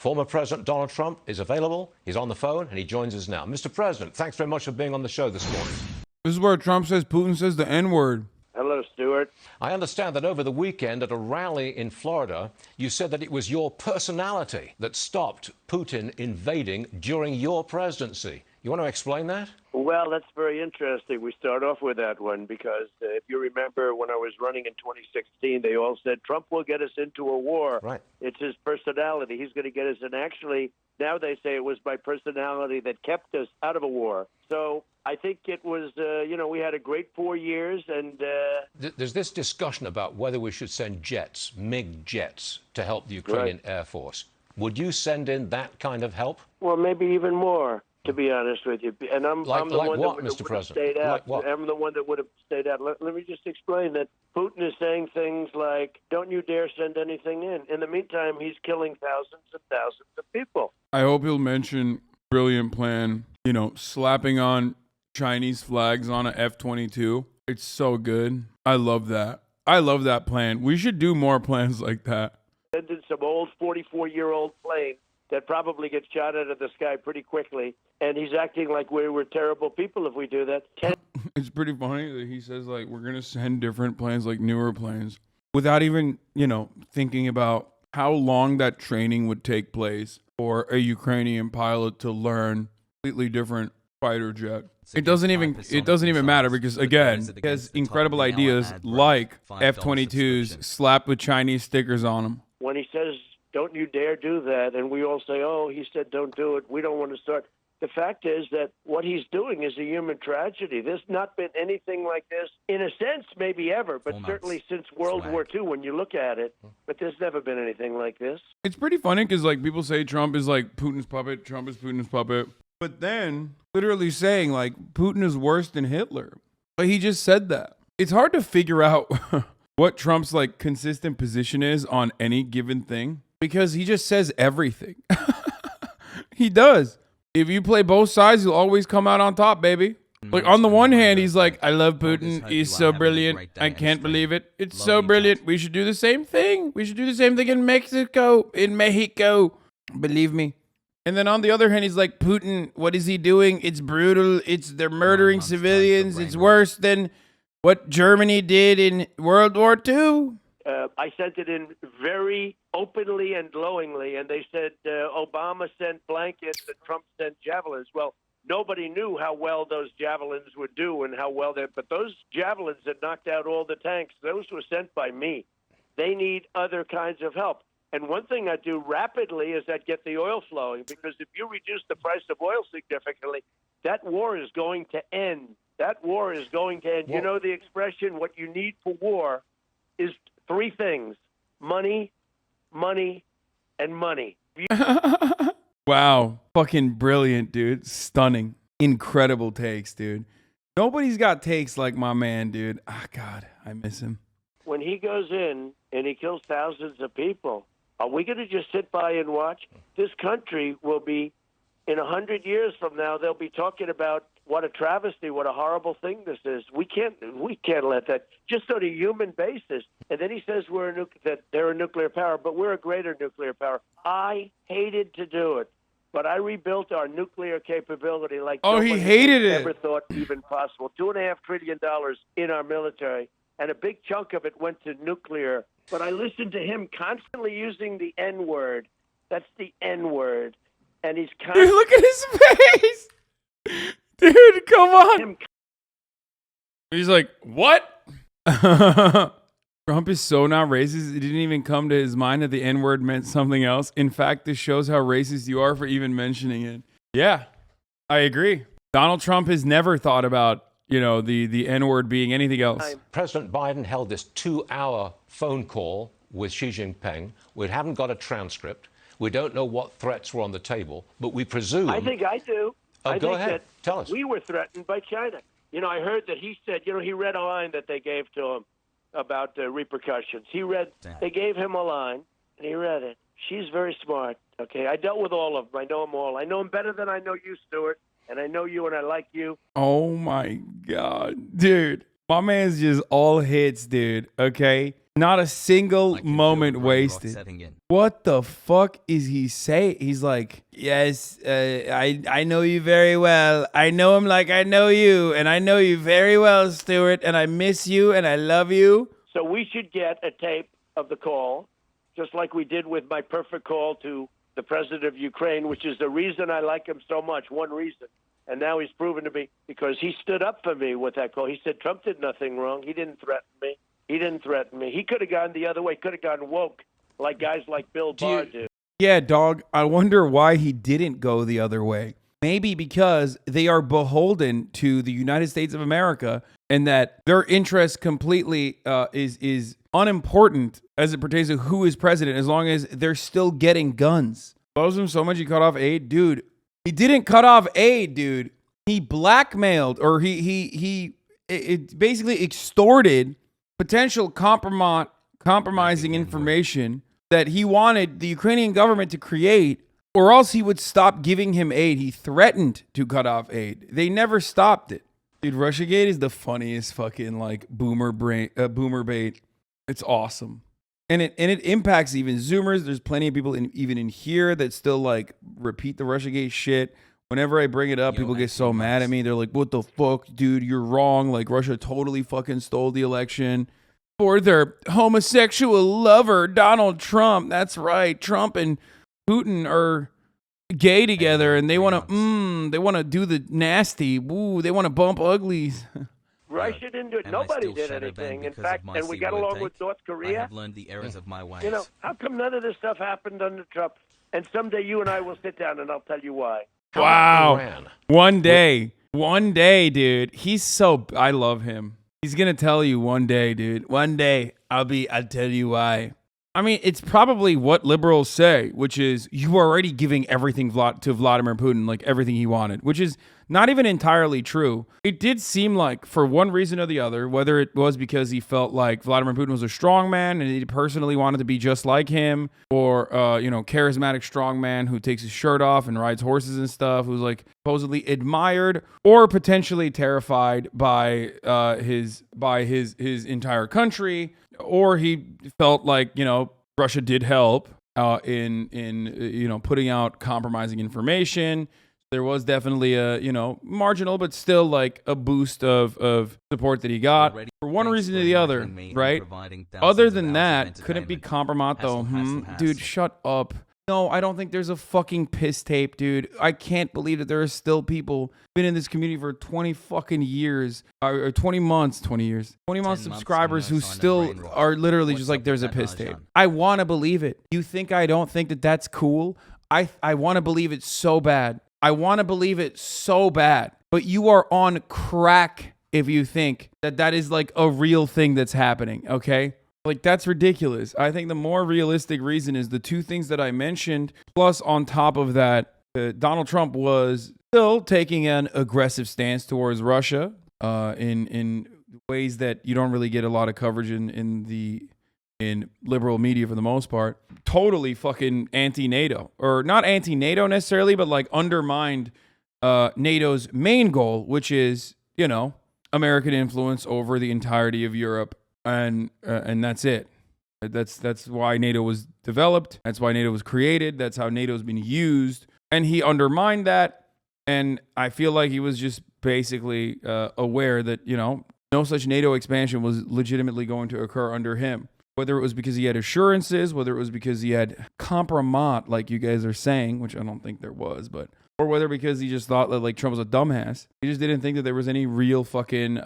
Former President Donald Trump is available. He's on the phone and he joins us now. Mr. President, thanks very much for being on the show this morning. This is where Trump says Putin says the N-word. Hello, Stuart. I understand that over the weekend at a rally in Florida, you said that it was your personality that stopped Putin invading during your presidency. You want to explain that? Well, that's very interesting. We start off with that one because if you remember when I was running in 2016, they all said Trump will get us into a war. Right. It's his personality. He's going to get us. And actually, now they say it was my personality that kept us out of a war. So I think it was, we had a great 4 years. And there's this discussion about whether we should send jets, MiG jets, to help the Ukrainian Air Force. Would you send in that kind of help? Well, maybe even more, to be honest with you. And I'm the one that would have stayed out. I'm the one that would have stayed out. Let me just explain that Putin is saying things like, don't you dare send anything in. In the meantime, he's killing thousands and thousands of people. I hope he'll mention brilliant plan, slapping on Chinese flags on a F-22. It's so good. I love that. I love that plan. We should do more plans like that. Sending some old 44-year-old plane that probably gets shot out of the sky pretty quickly, and he's acting like we were terrible people if we do that. It's pretty funny that he says, we're going to send different planes, like newer planes, without even, thinking about how long that training would take place for a Ukrainian pilot to learn a completely different fighter jet. It doesn't even matter because, again, he has incredible ideas like F-22s slapped with Chinese stickers on them. When he says, don't you dare do that, and we all say, oh, he said don't do it, we don't want to start. The fact is that what he's doing is a human tragedy. There's not been anything like this, in a sense, maybe ever, but certainly since World War II when you look at it. But there's never been anything like this. It's pretty funny because, people say Trump is like Putin's puppet, Trump is Putin's puppet. But then literally saying, Putin is worse than Hitler. But he just said that. It's hard to figure out what Trump's, consistent position is on any given thing because he just says everything. He does. If you play both sides, you'll always come out on top, baby. On the one hand, he's like, I love Putin. He's so brilliant. I can't believe it. It's so brilliant. We should do the same thing. We should do the same thing in Mexico. Believe me. And then on the other hand, he's like, Putin, what is he doing? It's brutal. They're murdering civilians. It's worse than what Germany did in World War II. I sent it in very openly and glowingly, and they said Obama sent blankets and Trump sent javelins. Well, nobody knew how well those javelins would do and how well but those javelins that knocked out all the tanks, those were sent by me. They need other kinds of help. And one thing I do rapidly is that get the oil flowing, because if you reduce the price of oil significantly, that war is going to end. That war is going to end. You know the expression, what you need for war is three things: money, money, and money. Wow. Fucking brilliant, dude. Stunning. Incredible takes, dude. Nobody's got takes like my man, dude. God, I miss him. When he goes in and he kills thousands of people, are we going to just sit by and watch? This country will be, in 100 years from now, they'll be talking about what a travesty, what a horrible thing this is. We can't let that, just on a human basis. And then he says that they're a nuclear power, but we're a greater nuclear power. I hated to do it, but I rebuilt our nuclear capability like he hated it. Never thought even possible. $2.5 trillion in our military, and a big chunk of it went to nuclear. But I listened to him constantly using the N-word. That's the N-word. And he's constantly... Dude, look at his face! Dude, come on! He's like, what? Trump is so not racist, it didn't even come to his mind that the N-word meant something else. In fact, this shows how racist you are for even mentioning it. Yeah, I agree. Donald Trump has never thought about the N-word being anything else. President Biden held this 2-hour phone call with Xi Jinping. We haven't got a transcript. We don't know what threats were on the table, but we presume... I think I do. Go ahead. Tell us. We were threatened by China. I heard that he said, he read a line that they gave to him about repercussions. They gave him a line, and he read it. She's very smart, okay? I dealt with all of them. I know them all. I know them better than I know you, Stuart. And I know you and I like you. Oh, my God. Dude, my man's just all hits, dude, okay? Not a single moment wasted. What the fuck is he saying? He's like, yes, I know you very well. I know him like I know you, and I know you very well, Stuart, and I miss you, and I love you. So we should get a tape of the call, just like we did with my perfect call to the president of Ukraine, which is the reason I like him so much, one reason. And now he's proven to be, because he stood up for me with that call. He said Trump did nothing wrong. He didn't threaten me. He didn't threaten me. He could have gone the other way, could have gone woke, like guys like Bill Barr do. Yeah, dog. I wonder why he didn't go the other way. Maybe because they are beholden to the United States of America, and that their interest completely is unimportant as it pertains to who is president, as long as they're still getting guns. Loves him so much he cut off aid, dude. He didn't cut off aid, dude. He blackmailed, or he basically extorted potential compromising information that he wanted the Ukrainian government to create, or else he would stop giving him aid. He threatened to cut off aid. They never stopped it. Dude, Russiagate is the funniest fucking like boomer bait. It's awesome. And it impacts even Zoomers. There's plenty of people even in here that still like repeat the Russiagate shit. Whenever I bring it up, people get so mad at me. They're like, what the fuck, dude? You're wrong. Like, Russia totally fucking stole the election for their homosexual lover, Donald Trump. That's right. Trump and Putin are gay together, and they want to do the nasty. Woo, they want to bump uglies. Russia didn't do it. Nobody did anything. In fact, and we got along with North Korea. I have learned the errors of my ways. You know, how come none of this stuff happened under Trump? And someday you and I will sit down, and I'll tell you why. Wow. One day, dude. I love him. He's going to tell you one day, dude. One day, I'll tell you why. I mean, it's probably what liberals say, which is you are already giving everything to Vladimir Putin, like everything he wanted, which is not even entirely true. It did seem like, for one reason or the other, whether it was because he felt like Vladimir Putin was a strong man and he personally wanted to be just like him, or, charismatic strong man who takes his shirt off and rides horses and stuff, who's like supposedly admired or potentially terrified by his entire country. Or he felt like, Russia did help in putting out compromising information. There was definitely a, marginal, but still like a boost of support that he got for one reason or the other, right? Other than that, couldn't be compromised though. Dude, shut up. No, I don't think there's a fucking piss tape, dude. I can't believe that there are still people been in this community for 20 fucking years, or 20 months, 20 years, 20 months subscribers who still are literally just like, there's a piss tape. I want to believe it. You think I don't think that that's cool? I want to believe it so bad. I want to believe it so bad. But you are on crack if you think that that is like a real thing that's happening, okay? Like, that's ridiculous. I think the more realistic reason is the two things that I mentioned, plus on top of that, Donald Trump was still taking an aggressive stance towards Russia in ways that you don't really get a lot of coverage in liberal media for the most part. Totally fucking anti-NATO. Or not anti-NATO necessarily, but like undermined NATO's main goal, which is, American influence over the entirety of Europe. And that's it. That's why NATO was developed. That's why NATO was created. That's how NATO's been used. And he undermined that. And I feel like he was just basically aware that, no such NATO expansion was legitimately going to occur under him. Whether it was because he had assurances, whether it was because he had compromat, like you guys are saying, which I don't think there was, or whether because he just thought that like Trump was a dumbass. He just didn't think that there was any real fucking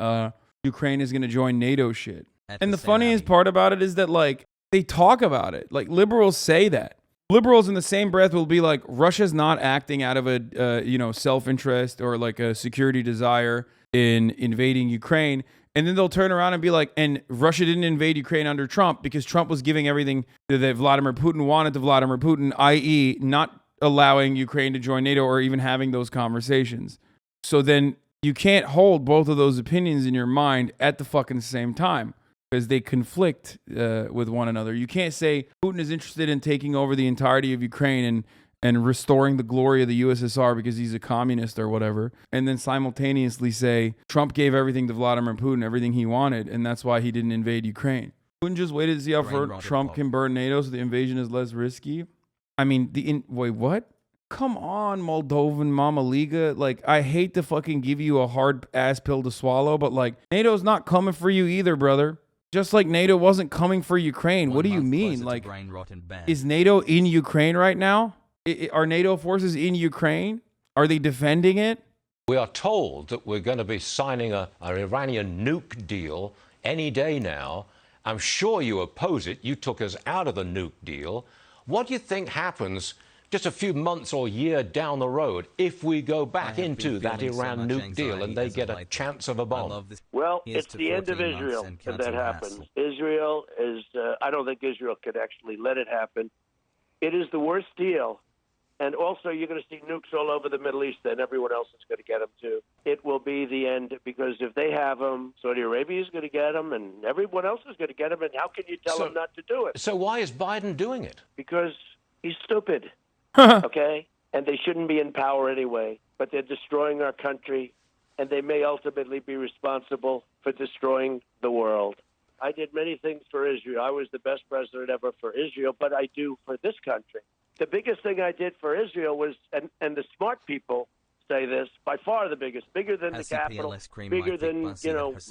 Ukraine is going to join NATO shit. And the funniest part about it is that, like, they talk about it. Like, liberals say that. Liberals in the same breath will be like, Russia's not acting out of a, self-interest or, like, a security desire in invading Ukraine. And then they'll turn around and be like, and Russia didn't invade Ukraine under Trump because Trump was giving everything that Vladimir Putin wanted to Vladimir Putin, i.e. not allowing Ukraine to join NATO or even having those conversations. So then you can't hold both of those opinions in your mind at the fucking same time, because they conflict with one another. You can't say Putin is interested in taking over the entirety of Ukraine and restoring the glory of the USSR because he's a communist or whatever, and then simultaneously say Trump gave everything to Vladimir Putin, everything he wanted, and that's why he didn't invade Ukraine. Putin just waited to see how far Trump can burn NATO so the invasion is less risky. I mean, wait, what? Come on, Moldovan Mama Liga. Like, I hate to fucking give you a hard ass pill to swallow, but like, NATO's not coming for you either, brother. Just like NATO wasn't coming for Ukraine. What do you mean? Like, is NATO in Ukraine right now? Are NATO forces in Ukraine? Are they defending it? We are told that we're going to be signing an Iranian nuke deal any day now. I'm sure you oppose it. You took us out of the nuke deal. What do you think happens just a few months or year down the road if we go back into that Iran nuke deal and they get a chance of a bomb? Well, it's the end of Israel if that happens. Israel is, I don't think Israel could actually let it happen. It is the worst deal. And also, you're going to see nukes all over the Middle East, and everyone else is going to get them too. It will be the end, because if they have them, Saudi Arabia is going to get them, and everyone else is going to get them. And how can you tell them not to do it? So why is Biden doing it? Because he's stupid, okay? And they shouldn't be in power anyway. But they're destroying our country, and they may ultimately be responsible for destroying the world. I did many things for Israel. I was the best president ever for Israel, but I do for this country. The biggest thing I did for Israel was, and the smart people say this, by far the biggest, bigger than the capital, bigger than,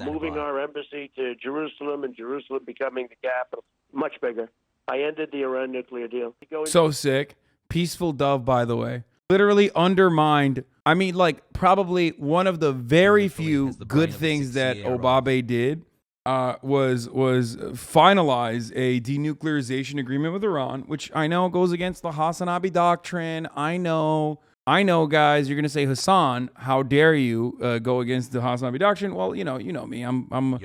moving our embassy to Jerusalem and Jerusalem becoming the capital, much bigger. I ended the Iran nuclear deal. So sick. Peaceful dove, by the way. Literally undermined. I mean, like, probably one of the very few good things that Obama did was finalize a denuclearization agreement with Iran, which I know goes against the HasanAbi doctrine. I know, guys. You're gonna say, Hasan, how dare you go against the HasanAbi doctrine? Well, you know me. I'm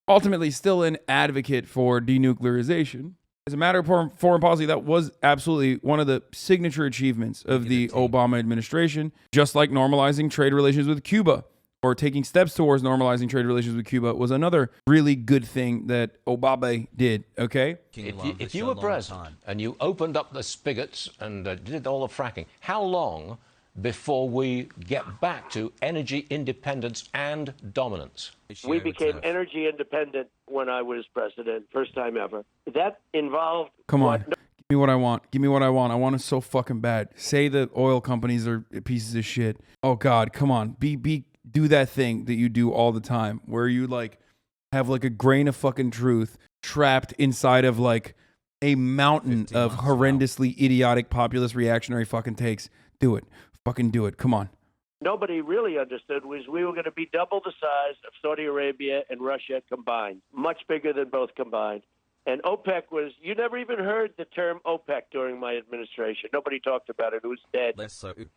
ultimately still an advocate for denuclearization. As a matter of foreign policy, that was absolutely one of the signature achievements of the Obama administration, just like normalizing trade relations with Cuba, or taking steps towards normalizing trade relations with Cuba, was another really good thing that Obama did, okay? If you were president and you opened up the spigots and did all the fracking, how long before we get back to energy independence and dominance? We became energy independent when I was president, first time ever. That involved... Come on. Give me what I want. Give me what I want. I want it so fucking bad. Say that oil companies are pieces of shit. Oh, God, come on. Do that thing that you do all the time where you like have like a grain of fucking truth trapped inside of like a mountain of horrendously idiotic populist reactionary fucking takes. Do it. Fucking do it. Come on. Nobody really understood was we were going to be double the size of Saudi Arabia and Russia combined, much bigger than both combined. And OPEC was, you never even heard the term OPEC during my administration. Nobody talked about it. It was dead.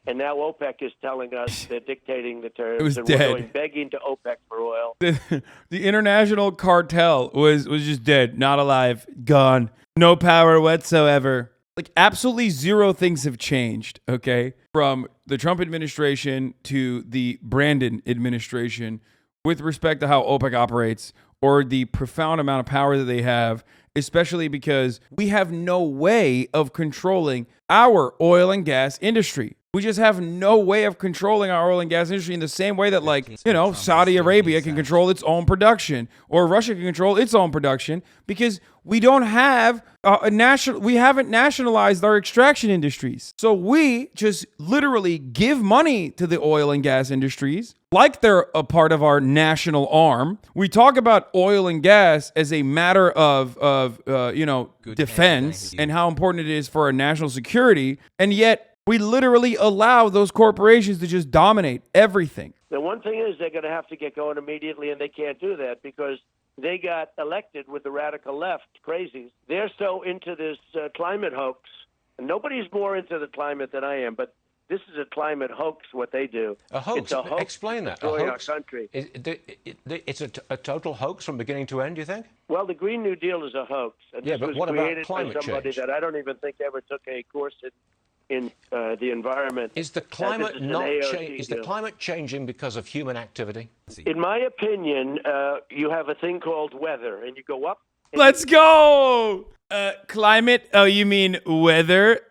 And now OPEC is telling us they're dictating the terms. It was and dead. We're going begging to OPEC for oil. The international cartel was just dead, not alive, gone, no power whatsoever. Like, absolutely zero things have changed, okay? From the Trump administration to the Brandon administration with respect to how OPEC operates, or the profound amount of power that they have, especially because we have no way of controlling our oil and gas industry. We just have no way of controlling our oil and gas industry in the same way that, like, Saudi Arabia can control its own production, or Russia can control its own production, because we don't have we haven't nationalized our extraction industries. So we just literally give money to the oil and gas industries like they're a part of our national arm. We talk about oil and gas as a matter of defense and how important it is for our national security, and yet we literally allow those corporations to just dominate everything. The one thing is they're going to have to get going immediately, and they can't do that because they got elected with the radical left crazies. They're so into this climate hoax. And nobody's more into the climate than I am, but this is a climate hoax, what they do. A hoax? It's a hoax. Explain that. A hoax. Our country. It's a total hoax from beginning to end, you think? Well, the Green New Deal is a hoax. And yeah, this but was what about created climate by somebody change? that I don't even think ever took a course in the environment. Is the climate Is the climate changing because of human activity? In my opinion, you have a thing called weather, and you go up. Let's go! Climate? Oh, you mean weather?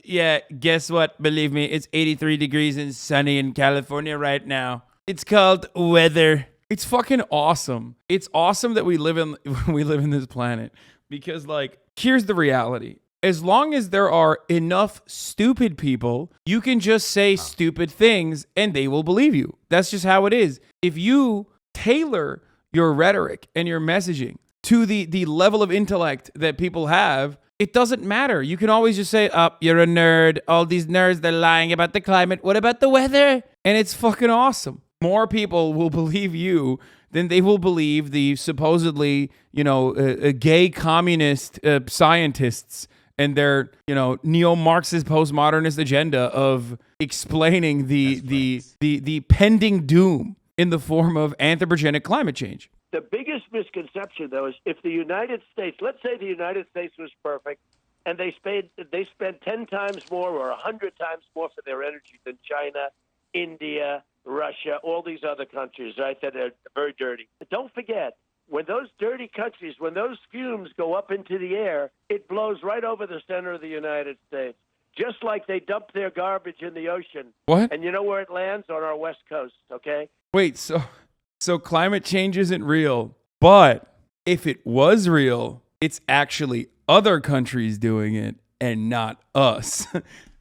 Yeah, guess what? Believe me, it's 83 degrees and sunny in California right now. It's called weather. It's fucking awesome. It's awesome that we live in this planet because like here's the reality. As long as there are enough stupid people, you can just say stupid things and they will believe you. That's just how it is. If you tailor your rhetoric and your messaging to the level of intellect that people have, it doesn't matter. You can always just say, you're a nerd. All these nerds, they're lying about the climate. What about the weather? And it's fucking awesome. More people will believe you than they will believe the supposedly, gay communist scientists and their, neo-Marxist postmodernist agenda of explaining the pending doom in the form of anthropogenic climate change. The biggest misconception, though, is if the United States, let's say the United States was perfect, and they spent 10 times more or 100 times more for their energy than China, India, Russia, all these other countries, right, that are very dirty. But don't forget, when those dirty countries, when those fumes go up into the air, it blows right over the center of the United States, just like they dump their garbage in the ocean. What? And you know where it lands? On our West Coast, okay? Wait, so climate change isn't real, but if it was real, it's actually other countries doing it and not us.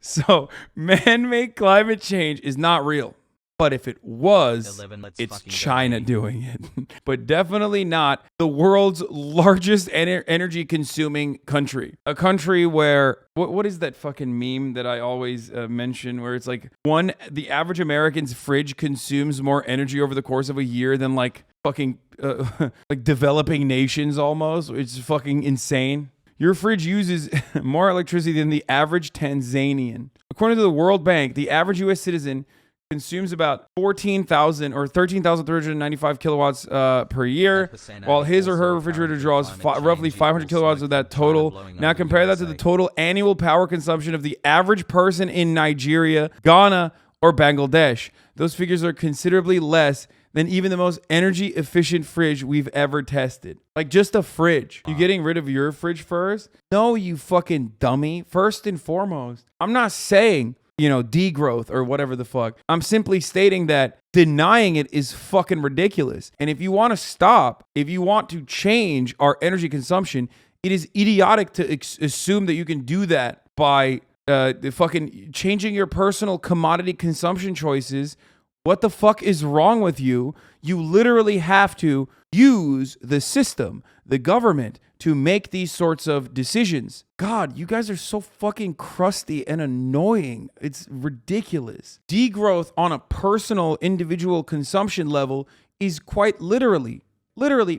So man-made climate change is not real. But if it was, it's China doing it. But definitely not the world's largest energy-consuming country. A country where, what is that fucking meme that I always mention where it's like, the average American's fridge consumes more energy over the course of a year than like fucking, like developing nations almost. It's fucking insane. Your fridge uses more electricity than the average Tanzanian. According to the World Bank, the average U.S. citizen consumes about 14,000 or 13,395 kilowatts per year, while his or her refrigerator draws roughly 500 kilowatts of that total. Now compare that to the total annual power consumption of the average person in Nigeria, Ghana, or Bangladesh. Those figures are considerably less than even the most energy efficient fridge we've ever tested. Like just a fridge. You getting rid of your fridge first? No, you fucking dummy. First and foremost, I'm not saying degrowth or whatever the fuck. I'm simply stating that denying it is fucking ridiculous. And if you want to stop, if you want to change our energy consumption, it is idiotic to assume that you can do that by fucking changing your personal commodity consumption choices. What the fuck is wrong with you? You literally have to use the system, the government, to make these sorts of decisions. God, you guys are so fucking crusty and annoying. It's ridiculous. Degrowth on a personal, individual consumption level is quite literally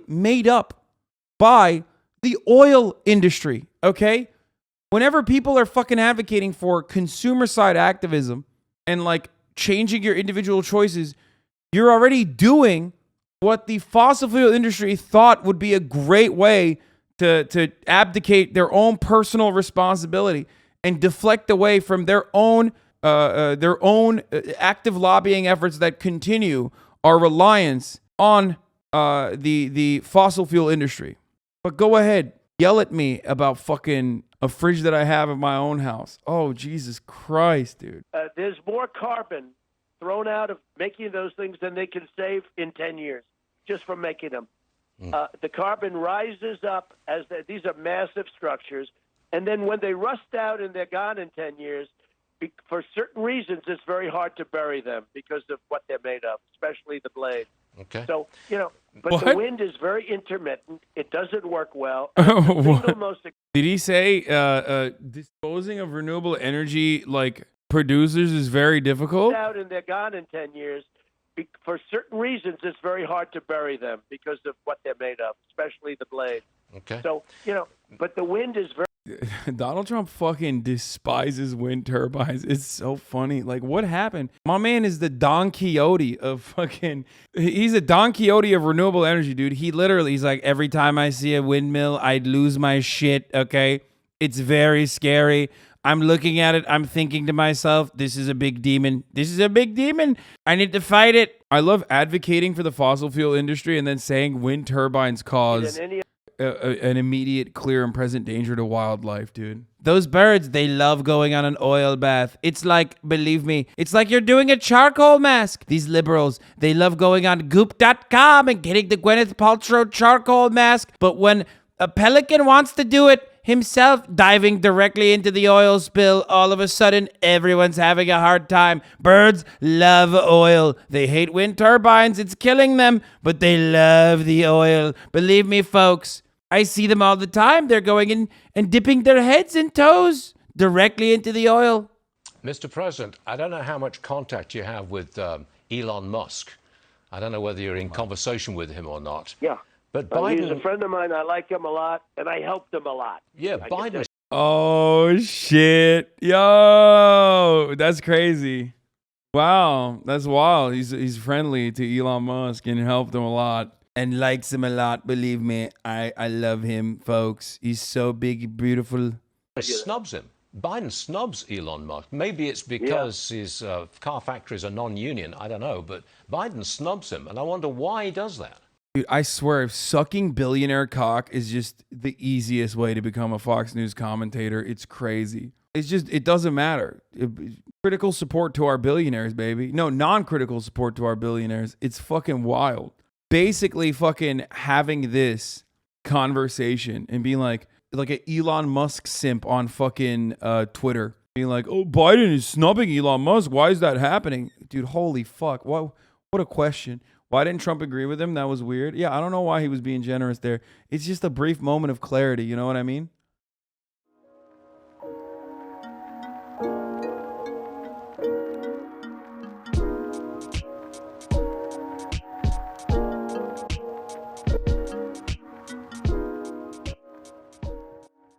made up by the oil industry, okay? Whenever people are fucking advocating for consumer side activism and like changing your individual choices, you're already doing what the fossil fuel industry thought would be a great way to abdicate their own personal responsibility and deflect away from their own active lobbying efforts that continue our reliance on the fossil fuel industry. But go ahead, yell at me about fucking a fridge that I have in my own house. Oh, Jesus Christ, dude. There's more carbon thrown out of making those things than they can save in 10 years just from making them. The carbon rises up as these are massive structures, and then when they rust out and they're gone in 10 years, for certain reasons, it's very hard to bury them because of what they're made of, especially the blade. Okay. So, but What? the wind is very intermittent. It doesn't work well. Did he say disposing of renewable energy like producers is very difficult? Out and they're gone in 10 years. For certain reasons, it's very hard to bury them because of what they're made of, especially the blade. Okay. So, but the wind is very... Donald Trump fucking despises wind turbines. It's so funny. Like, what happened? My man is the Don Quixote of fucking... He's a Don Quixote of renewable energy, dude. He's like, every time I see a windmill, I'd lose my shit, okay? It's very scary. I'm looking at it. I'm thinking to myself, this is a big demon. This is a big demon. I need to fight it. I love advocating for the fossil fuel industry and then saying wind turbines cause an immediate, clear, and present danger to wildlife, dude. Those birds, they love going on an oil bath. It's like, believe me, it's like you're doing a charcoal mask. These liberals, they love going on goop.com and getting the Gwyneth Paltrow charcoal mask. But when a pelican wants to do it himself, diving directly into the oil spill, all of a sudden, everyone's having a hard time. Birds love oil. They hate wind turbines. It's killing them, but they love the oil. Believe me, folks, I see them all the time. They're going in and dipping their heads and toes directly into the oil. Mr. President, I don't know how much contact you have with Elon Musk. I don't know whether you're in conversation with him or not. Yeah. But Biden... He's a friend of mine. I like him a lot, and I helped him a lot. Yeah, Biden... Oh, shit. Yo, that's crazy. Wow, that's wild. He's friendly to Elon Musk and helped him a lot. And likes him a lot, believe me. I love him, folks. He's so big, beautiful. snubs him. Biden snubs Elon Musk. Maybe it's because his car factories are non-union. I don't know. But Biden snubs him. And I wonder why he does that. Dude, I swear, sucking billionaire cock is just the easiest way to become a Fox News commentator. It's crazy. It's just, it doesn't matter. Critical support to our billionaires, baby. No, non-critical support to our billionaires. It's fucking wild. Basically fucking having this conversation and being like an Elon Musk simp on fucking Twitter. Being like, oh, Biden is snubbing Elon Musk. Why is that happening? Dude, holy fuck. What a question. Why didn't Trump agree with him? That was weird. Yeah, I don't know why he was being generous there. It's just a brief moment of clarity. You know what I mean?